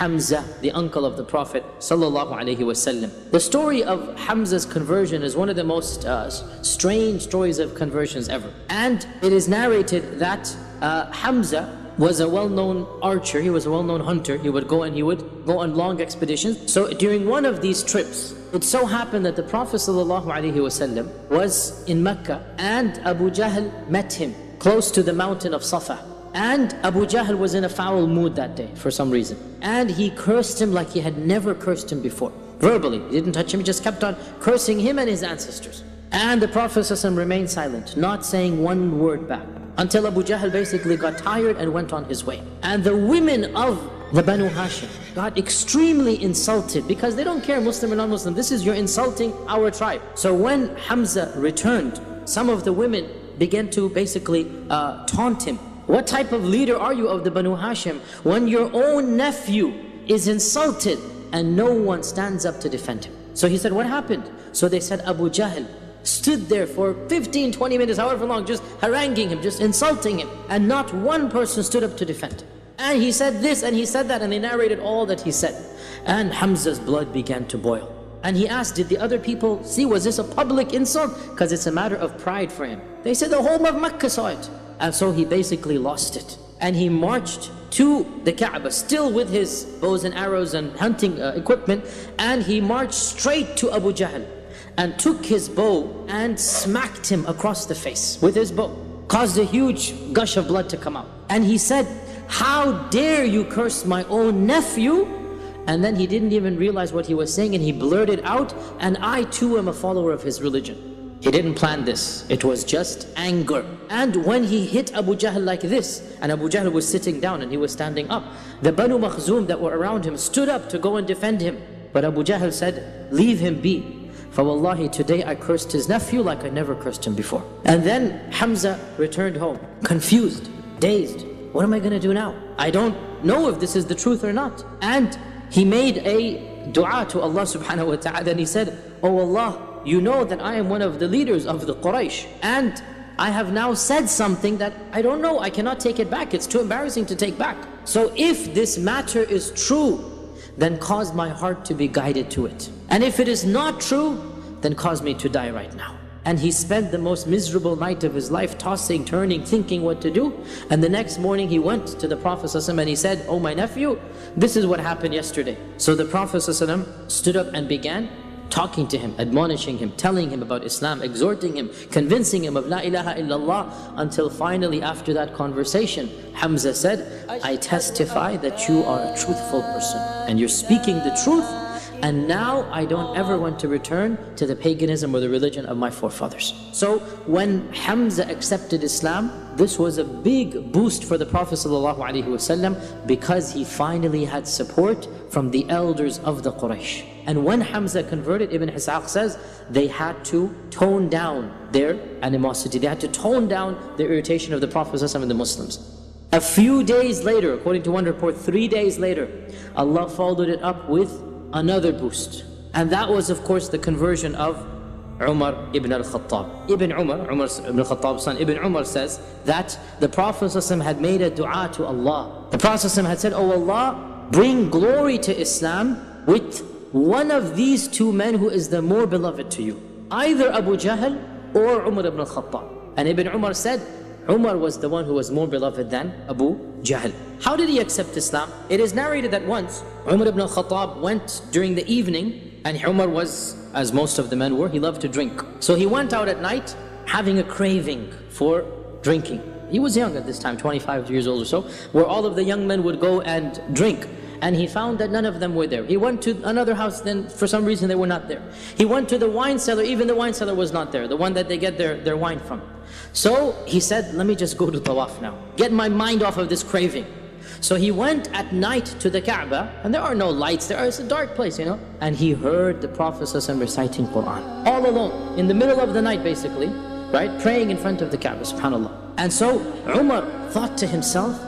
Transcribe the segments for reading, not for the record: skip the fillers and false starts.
Hamza, the uncle of the Prophet ﷺ. The story of Hamza's conversion is one of the most strange stories of conversions ever. And it is narrated that Hamza was a well-known archer, he was a well-known hunter. He would go on long expeditions. So during one of these trips, it so happened that the Prophet ﷺ was in Mecca, and Abu Jahl met him close to the mountain of Safa. And Abu Jahl was in a foul mood that day for some reason. And he cursed him like he had never cursed him before. Verbally, he didn't touch him, he just kept on cursing him and his ancestors. And the Prophet ﷺ remained silent, not saying one word back, until Abu Jahl basically got tired and went on his way. And the women of the Banu Hashim got extremely insulted, because they don't care Muslim or non-Muslim. This is, you're insulting our tribe. So when Hamza returned, some of the women began to basically taunt him. What type of leader are you of the Banu Hashim when your own nephew is insulted and no one stands up to defend him? So he said, what happened? So they said, Abu Jahl stood there for 15-20 minutes, however long, just haranguing him, just insulting him, and not one person stood up to defend him. And he said this and he said that, and they narrated all that he said. And Hamza's blood began to boil. And he asked, did the other people see, was this a public insult? Because it's a matter of pride for him. They said the whole of Mecca saw it. And so he basically lost it. And he marched to the Kaaba, still with his bows and arrows and hunting equipment. And he marched straight to Abu Jahl and took his bow and smacked him across the face with his bow. Caused a huge gush of blood to come out. And he said, how dare you curse my own nephew? And then he didn't even realize what he was saying, and he blurted out, and I too am a follower of his religion. He didn't plan this, it was just anger. And when he hit Abu Jahl like this, and Abu Jahl was sitting down and he was standing up, the Banu Makhzum that were around him stood up to go and defend him. But Abu Jahl said, leave him be. For wallahi, today I cursed his nephew like I never cursed him before. And then Hamza returned home, confused, dazed. What am I going to do now? I don't know if this is the truth or not. And he made a dua to Allah subhanahu wa ta'ala, and he said, oh Allah, you know that I am one of the leaders of the Quraysh, and I have now said something that I don't know, I cannot take it back, it's too embarrassing to take back. So if this matter is true, then cause my heart to be guided to it. And if it is not true, then cause me to die right now. And he spent the most miserable night of his life, tossing, turning, thinking what to do. And the next morning he went to the Prophet ﷺ and he said, oh my nephew, this is what happened yesterday. So the Prophet ﷺ stood up and began talking to him, admonishing him, telling him about Islam, exhorting him, convincing him of La ilaha illallah, until finally after that conversation, Hamza said, I testify that you are a truthful person and you're speaking the truth, and now I don't ever want to return to the paganism or the religion of my forefathers. So when Hamza accepted Islam, this was a big boost for the Prophet ﷺ, because he finally had support from the elders of the Quraysh. And when Hamza converted, Ibn Ishaq says, they had to tone down their animosity. They had to tone down the irritation of the Prophet ﷺ and the Muslims. A few days later, according to one report, 3 days later, Allah followed it up with another boost. And that was, of course, the conversion of Umar ibn al-Khattab. Umar ibn al-Khattab's son, Ibn Umar says that the Prophet ﷺ had made a dua to Allah. The Prophet ﷺ had said, oh Allah, bring glory to Islam with one of these two men who is the more beloved to you. Either Abu Jahl or Umar ibn al-Khattab. And Ibn Umar said, Umar was the one who was more beloved than Abu Jahl. How did he accept Islam? It is narrated that once Umar ibn al-Khattab went during the evening, and Umar was, as most of the men were, he loved to drink. So he went out at night having a craving for drinking. He was young at this time, 25 years old or so, where all of the young men would go and drink. And he found that none of them were there. He went to another house, then for some reason they were not there. He went to the wine cellar, even the wine cellar was not there, the one that they get their wine from. So he said, let me just go to Tawaf now, get my mind off of this craving. So he went at night to the Kaaba, and there are no lights there, it's a dark place, you know. And he heard the Prophet ﷺ reciting Quran, all alone, in the middle of the night basically, right, praying in front of the Kaaba, subhanAllah. And so Umar thought to himself,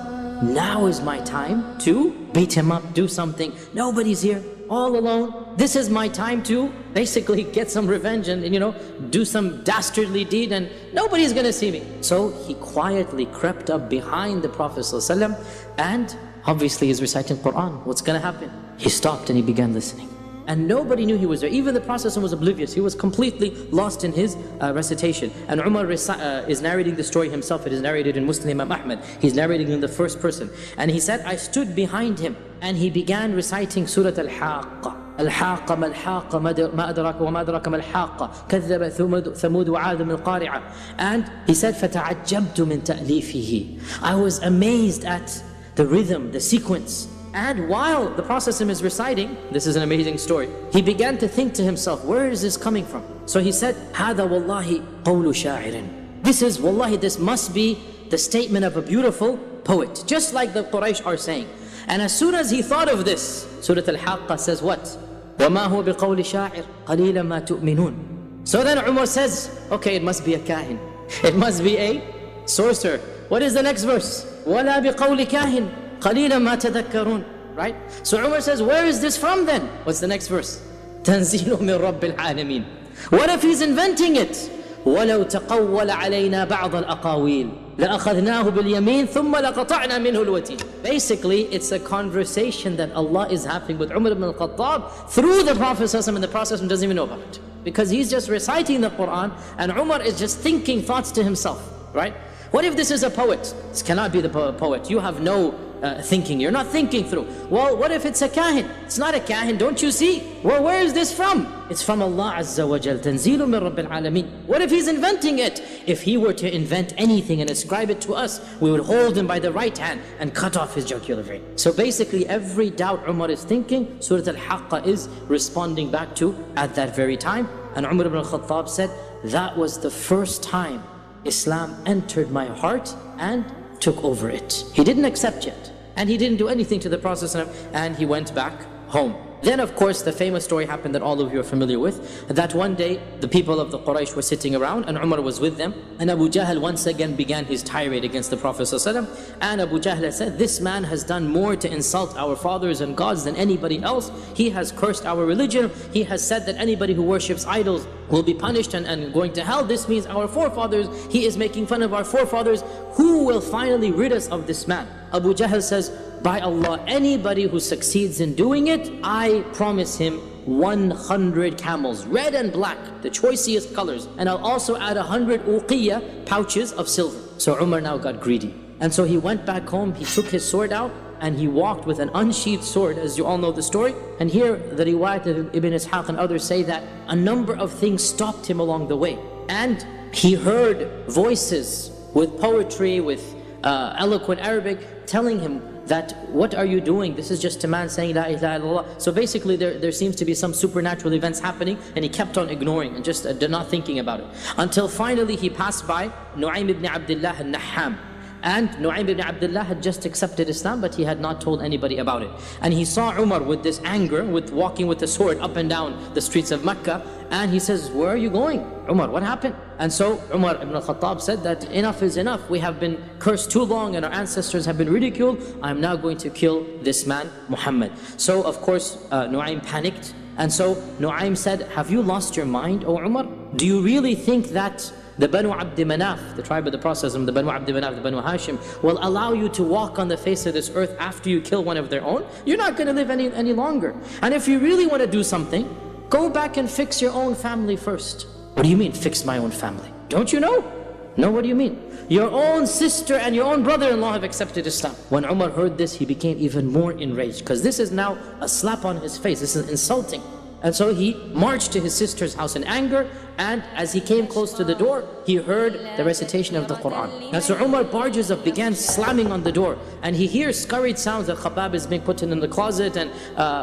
now is my time to beat him up, do something. Nobody's here, all alone. This is my time to basically get some revenge and, you know, do some dastardly deed, and nobody's gonna see me. So he quietly crept up behind the Prophet ﷺ and Obviously he's reciting Quran. What's going to happen? He stopped and he began listening. And nobody knew he was there. Even the Prophet was oblivious. He was completely lost in his recitation. And Umar is narrating the story himself. It is narrated in Muslim Imam Ahmad. He's narrating in the first person. And he said, I stood behind him and he began reciting Surah Al-Haqqa. الحاقة ما الحاقة ما أدراك وما أدراك ما الحاقة كذب ثمود وعاد من القارعة. And he said فتعجبت من تأليفه. I was amazed at the rhythm, the sequence. And while the Prophet is reciting, this is an amazing story, he began to think to himself, where is this coming from? So he said, هذا والله قول شاعر. This is, wallahi, this must be the statement of a beautiful poet, just like the Quraysh are saying. And as soon as he thought of this, Surah Al-Haqqa says what? وَمَا هُوَ بِقَوْلِ شَاعِرٍ قَلِيلًا مَا تُؤْمِنُونَ. So then Umar says, okay, it must be a kahin. It must be a sorcerer. What is the next verse? وَلَا بِقَوْلِ كَاهِنٍ قَلِيلًا مَا تَذَكَّرُونَ. Right? So Umar says, where is this from then? What's the next verse? تَنزِيلٌ مِّن رَبِّ الْعَالَمِينَ. What if he's inventing it? وَلَوْ تَقَوَّلَ عَلَيْنَا بَعْضَ الْأَقَاوِيلِ لَأَخَذْنَاهُ بِالْيَمِينِ ثُمَّ لَقَطَعْنَا مِنْهُ الْوَتِينَ. Basically, it's a conversation that Allah is having with Umar ibn al-Khattab through the Prophet ﷺ, and the Prophet doesn't even know about it. Because he's just reciting the Quran and Umar is just thinking thoughts to himself, right? What if this is a poet? This cannot be the poet. You have no thinking. You're not thinking through. Well, what if it's a kahin? It's not a kahin, don't you see? Well, where is this from? It's from Allah Azza wa Jal. تَنزِيلٌ مِّن رَبِّ الْعَالَمِينَ. What if he's inventing it? If he were to invent anything and ascribe it to us, we would hold him by the right hand and cut off his jugular vein. So basically, every doubt Umar is thinking, Surah Al-Haqqa is responding back to at that very time. And Umar ibn al-Khattab said, that was the first time Islam entered my heart and took over it. He didn't accept yet. And he didn't do anything to the Prophet and he went back home. Then of course the famous story happened that all of you are familiar with, that one day the people of the Quraysh were sitting around and Umar was with them, and Abu Jahl once again began his tirade against the Prophet ﷺ. And Abu Jahl said, this man has done more to insult our fathers and gods than anybody else. He has cursed our religion. He has said that anybody who worships idols will be punished and going to hell. This means our forefathers. He is making fun of our forefathers. Who will finally rid us of this man? Abu Jahl says, by Allah, anybody who succeeds in doing it, I promise him 100 camels, red and black, the choicest colors. And I'll also add 100 uqiyya, pouches of silver. So Umar now got greedy. And so he went back home, he took his sword out, and he walked with an unsheathed sword, as you all know the story. And here, the riwayat of Ibn Ishaq and others say that a number of things stopped him along the way. And he heard voices with poetry, with eloquent Arabic, telling him that, what are you doing? This is just a man saying La ilaha illallah. So basically there seems to be some supernatural events happening, and he kept on ignoring and just not thinking about it. Until finally he passed by Nu'aym ibn Abdullah al-Nahham. And Nu'aym ibn Abdullah had just accepted Islam, but he had not told anybody about it. And he saw Umar with this anger, with walking with the sword up and down the streets of Mecca. And he says, where are you going? Umar, what happened? And so Umar ibn al-Khattab said that enough is enough. We have been cursed too long and our ancestors have been ridiculed. I'm now going to kill this man, Muhammad. So of course, Nu'aym panicked. And so Nu'aym said, have you lost your mind, O Umar? Do you really think that the Banu Abd Manaf, the tribe of the Prophet, the Banu Abd Manaf, the Banu Hashim, will allow you to walk on the face of this earth after you kill one of their own? You're not going to live any longer. And if you really want to do something, go back and fix your own family first. What do you mean, fix my own family? Don't you know? No, what do you mean? Your own sister and your own brother-in-law have accepted Islam. When Umar heard this, he became even more enraged, because this is now a slap on his face. This is insulting. And so he marched to his sister's house in anger, and as he came close to the door, he heard the recitation of the Quran. And so Umar barges up, began slamming on the door, and he hears scurried sounds that Khabbab is being put in the closet, and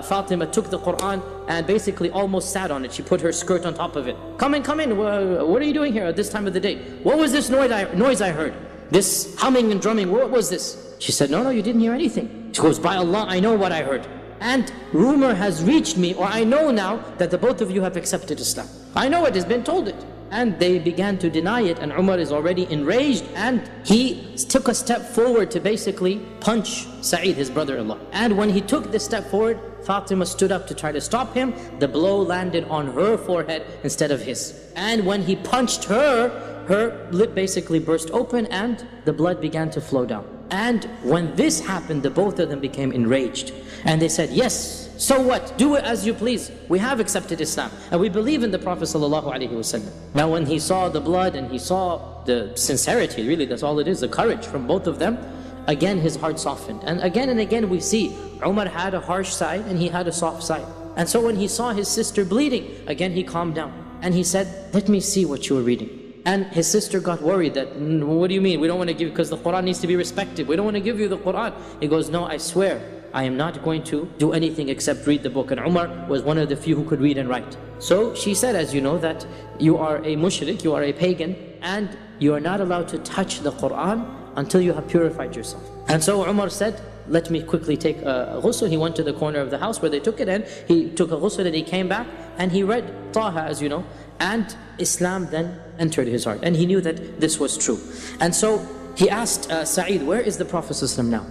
Fatima took the Quran and basically almost sat on it. She put her skirt on top of it. Come in, what are you doing here at this time of the day? What was this noise I heard? This humming and drumming, what was this? She said, no, you didn't hear anything. She goes, by Allah, I know what I heard. And rumor has reached me, or I know now, that the both of you have accepted Islam. I know it has been told it. And they began to deny it, and Umar is already enraged, and he took a step forward to basically punch Sa'id, his brother-in-law. And when he took this step forward, Fatima stood up to try to stop him. The blow landed on her forehead instead of his. And when he punched her, her lip basically burst open and the blood began to flow down. And when this happened, the both of them became enraged. And they said, yes, so what? Do it as you please. We have accepted Islam and we believe in the Prophet ﷺ. Now when he saw the blood and he saw the sincerity, really that's all it is, the courage from both of them, again his heart softened. And again we see Umar had a harsh side and he had a soft side. And so when he saw his sister bleeding, again he calmed down. And he said, let me see what you were reading. And his sister got worried that, what do you mean? We don't want to give, because the Quran needs to be respected. We don't want to give you the Quran. He goes, no, I swear, I am not going to do anything except read the book. And Umar was one of the few who could read and write. So she said, as you know, that you are a mushrik, you are a pagan, and you are not allowed to touch the Quran until you have purified yourself. And so Umar said, let me quickly take a ghusl. He went to the corner of the house where they took it, and he took a ghusl and he came back and he read Taha, as you know, and Islam then entered his heart and he knew that this was true. And so he asked Sa'id, where is the Prophet ﷺ now?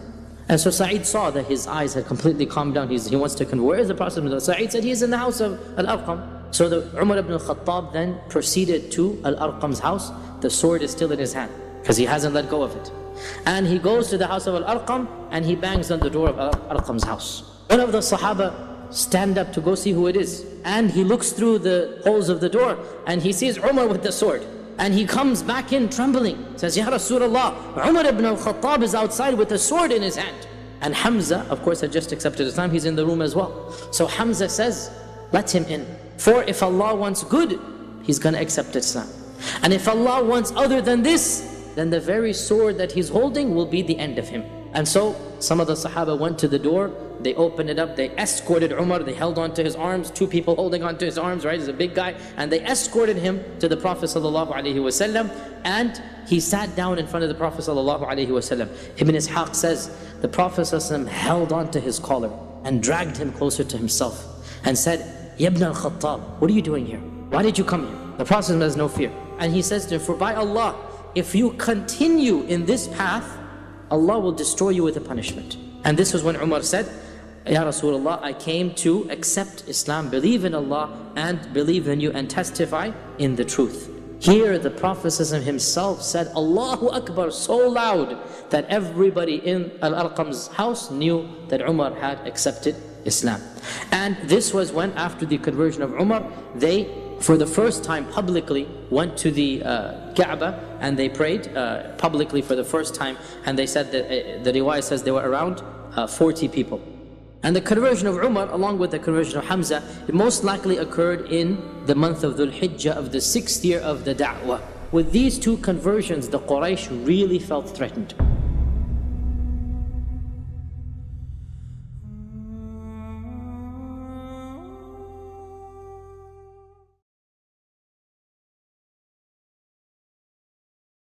And so Sa'id saw that his eyes had completely calmed down. He wants to convert. Where is the Prophet ﷺ? Sa'id said, he is in the house of Al-Arqam. So the Umar ibn al-Khattab then proceeded to Al-Arqam's house. The sword is still in his hand because he hasn't let go of it. And he goes to the house of Al-Arqam and he bangs on the door of Al-Arqam's house. One of the Sahaba stand up to go see who it is. And he looks through the holes of the door and he sees Umar with the sword. And he comes back in trembling. Says, Ya Rasulullah, Umar ibn al-Khattab is outside with a sword in his hand. And Hamza, of course, had just accepted Islam. He's in the room as well. So Hamza says, let him in. For if Allah wants good, he's going to accept Islam. And if Allah wants other than this, then the very sword that he's holding will be the end of him. And so some of the Sahaba went to the door, they opened it up, they escorted Umar, they held onto his arms, two people holding onto his arms, right? He's a big guy, and they escorted him to the Prophet ﷺ, and he sat down in front of the Prophet ﷺ. Ibn Ishaq says, the Prophet ﷺ held onto his collar and dragged him closer to himself and said, Ya ibn al-Khattab, what are you doing here? Why did you come here? The Prophet has no fear. And he says to him, for by Allah, if you continue in this path, Allah will destroy you with a punishment. And this was when Umar said, Ya Rasulullah, I came to accept Islam, believe in Allah and believe in you and testify in the truth. Here the Prophet himself said, Allahu Akbar, so loud that everybody in Al-Arqam's house knew that Umar had accepted Islam. And this was when, after the conversion of Umar, they for the first time publicly went to the Kaaba and they prayed publicly for the first time, and they said that the riwayah says they were around 40 people. And the conversion of Umar, along with the conversion of Hamza, it most likely occurred in the month of Dhul Hijjah of the 6th year of the Da'wah. With these two conversions, the Quraysh really felt threatened.